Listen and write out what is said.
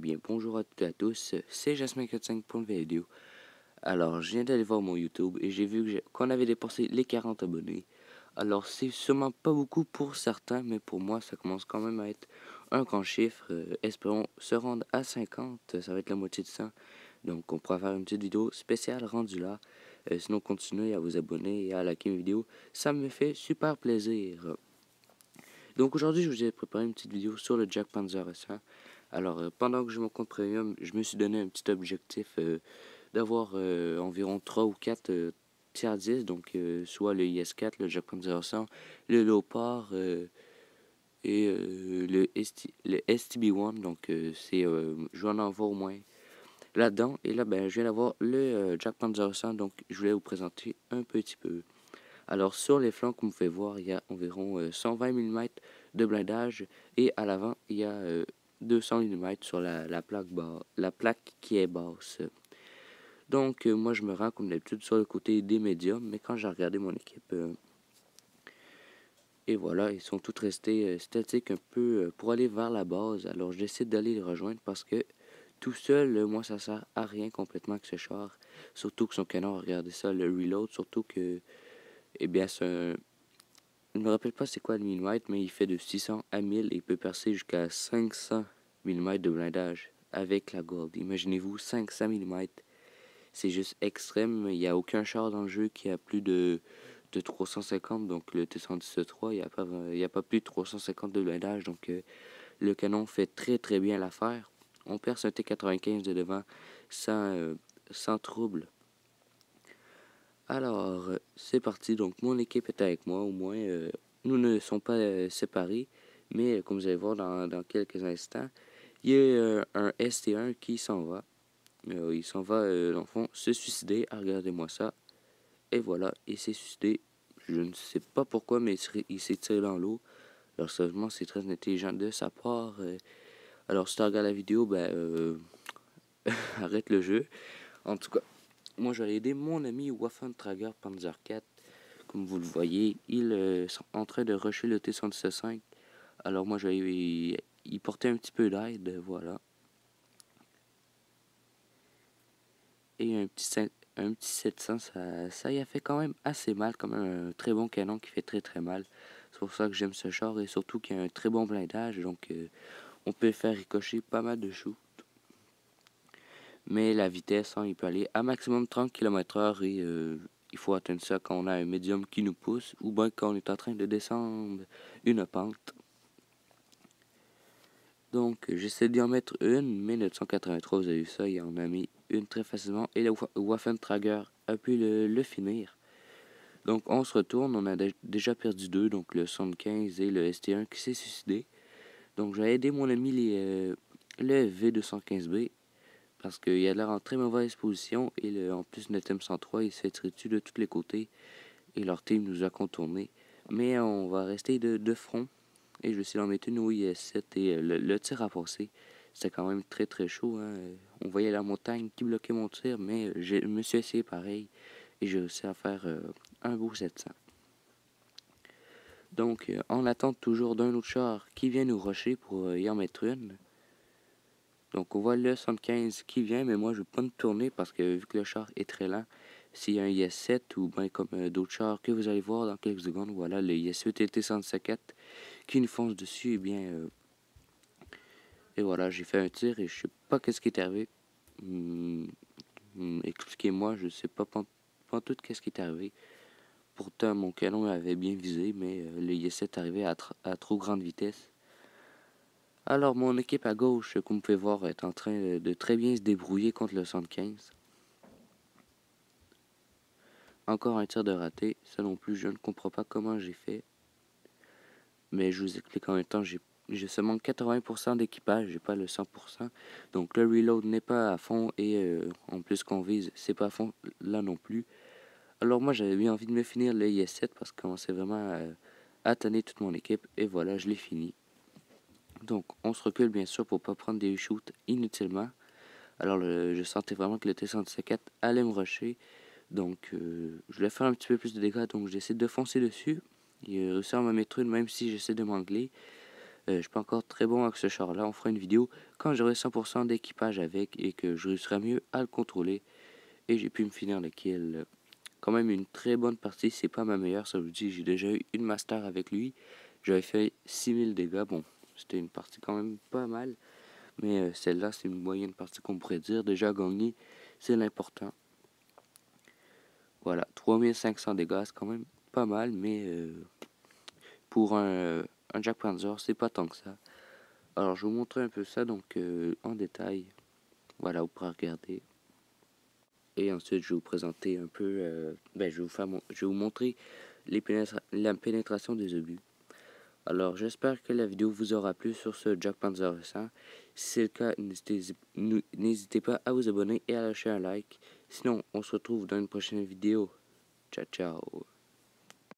bien, bonjour à toutes et à tous, c'est Jasmin45 pour une vidéo. Alors, je viens d'aller voir mon YouTube et j'ai vu qu'on avait dépassé les 40 abonnés. Alors, c'est sûrement pas beaucoup pour certains, mais pour moi, ça commence quand même à être un grand chiffre. Espérons se rendre à 50, ça va être la moitié de 100. Donc, on pourra faire une petite vidéo spéciale rendue là. Sinon, continuez à vous abonner et à liker mes vidéos, ça me fait super plaisir. Donc aujourd'hui, je vous ai préparé une petite vidéo sur le Jack Panzer S1. Alors, pendant que j'ai mon compte premium, je me suis donné un petit objectif d'avoir environ 3 ou 4 tiers 10, donc soit le IS-4, le Jack Panzer S1, le Leopard et le STB-1. Donc, je vais en avoir au moins là-dedans. Et là, ben, je viens d'avoir le Jack Panzer S1, donc je voulais vous présenter un petit peu. Alors, sur les flancs, comme vous pouvez voir, il y a environ 120 mm de blindage et à l'avant, il y a 200 mm sur la plaque qui est basse. Donc, moi, je me rends comme d'habitude sur le côté des médiums, mais quand j'ai regardé mon équipe, et voilà, ils sont tous restés statiques un peu pour aller vers la base. Alors, je décide d'aller les rejoindre parce que tout seul, moi, ça sert à rien complètement que ce char. Surtout que son canon, regardez ça, le reload, surtout que, eh bien, c'est un. Je ne me rappelle pas c'est quoi le millimètre, mais il fait de 600 à 1000 et il peut percer jusqu'à 500 mm de blindage avec la Gold. Imaginez-vous, 500 mm. C'est juste extrême. Il n'y a aucun char dans le jeu qui a plus de 350. Donc le T-117-3, il n'y a pas plus de 350 de blindage. Donc le canon fait très très bien l'affaire. On perce un T-95 de devant sans trouble. Alors, c'est parti. Donc, mon équipe est avec moi. Au moins, nous ne sommes pas séparés. Mais, comme vous allez voir dans quelques instants, il y a un ST1 qui s'en va. Il s'en va, dans le fond, se suicider. Ah, regardez-moi ça. Et voilà, il s'est suicidé. Je ne sais pas pourquoi, mais il s'est tiré dans l'eau. Alors, sérieusement, c'est très intelligent de sa part. Alors, si tu regardes la vidéo, ben, arrête le jeu. En tout cas, moi, je vais aider mon ami Waffentrager Panzer 4. Comme vous le voyez, ils sont en train de rusher le T-117-5. Alors moi, je vais y porter un petit peu d'aide, voilà. Et un petit 700, ça y a fait quand même assez mal, comme un très bon canon qui fait très très mal. C'est pour ça que j'aime ce char et surtout qu'il y a un très bon blindage, donc on peut faire ricocher pas mal de choux. Mais la vitesse, hein, il peut aller à maximum 30 km/h et il faut atteindre ça quand on a un médium qui nous pousse ou bien quand on est en train de descendre une pente. Donc j'essaie d'y en mettre une, mais 983, vous avez vu ça, il en a mis une très facilement et le Waffentrager a pu le finir. Donc on se retourne, on a déjà perdu deux, donc le 75 et le ST1 qui s'est suicidé. Donc j'ai aidé mon ami le V215B parce qu'il a l'air en très mauvaise position et en plus notre M103 il s'est tiré dessus de tous les côtés et leur team nous a contourné. Mais on va rester de front et je vais essayer d'en mettre une au IS-7 et le tir a passé. C'était quand même très très chaud, hein. On voyait la montagne qui bloquait mon tir, mais je me suis essayé pareil et j'ai réussi à faire un beau 700. Donc, on attend toujours d'un autre char qui vient nous rusher pour y en mettre une. Donc, on voit le 75 qui vient, mais moi, je ne veux pas me tourner parce que vu que le char est très lent, s'il y a un IS-7 ou bien comme d'autres chars que vous allez voir dans quelques secondes, voilà, le IS-8 et le T-117 qui nous fonce dessus, eh bien, et voilà, j'ai fait un tir et je sais pas qu'est-ce qui est arrivé. Expliquez-moi, je sais pas tout qu'est-ce qui est arrivé. Pourtant, mon canon avait bien visé, mais le IS-7 arrivait à trop grande vitesse. Alors, mon équipe à gauche, comme vous pouvez voir, est en train de très bien se débrouiller contre le 75. Encore un tir de raté. Ça non plus, je ne comprends pas comment j'ai fait. Mais je vous explique en même temps, j'ai seulement 80% d'équipage, j'ai pas le 100%. Donc le reload n'est pas à fond et en plus qu'on vise, c'est pas à fond là non plus. Alors moi j'avais bien envie de me finir le IS-7 parce qu'on commençait vraiment à tanner toute mon équipe et voilà, je l'ai fini. Donc on se recule bien sûr pour pas prendre des shoots inutilement. Alors je sentais vraiment que le T-117 allait me rusher. Donc je voulais faire un petit peu plus de dégâts, donc j'essaie de foncer dessus. Il réussit à me mettre une même si j'essaie de m'angler. Je suis pas encore très bon avec ce char-là. On fera une vidéo quand j'aurai 100% d'équipage avec et que je réussirai mieux à le contrôler. Et j'ai pu me finir le kill. Quand même une très bonne partie. C'est pas ma meilleure, ça vous dit. J'ai déjà eu une master avec lui. J'avais fait 6000 dégâts. Bon, c'était une partie quand même pas mal. Mais celle-là, c'est une moyenne partie qu'on pourrait dire. Déjà gagné, c'est l'important. Voilà, 3500 dégâts, c'est quand même pas mal. Mais pour un Jack Panzer, c'est pas tant que ça. Alors, je vais vous montrer un peu ça donc en détail. Voilà, vous pourrez regarder. Et ensuite, je vais vous présenter un peu. Je vais vous montrer la pénétration des obus. Alors, j'espère que la vidéo vous aura plu sur ce Jack Panzer 100. Si c'est le cas, n'hésitez pas à vous abonner et à lâcher un like. Sinon, on se retrouve dans une prochaine vidéo. Ciao, ciao.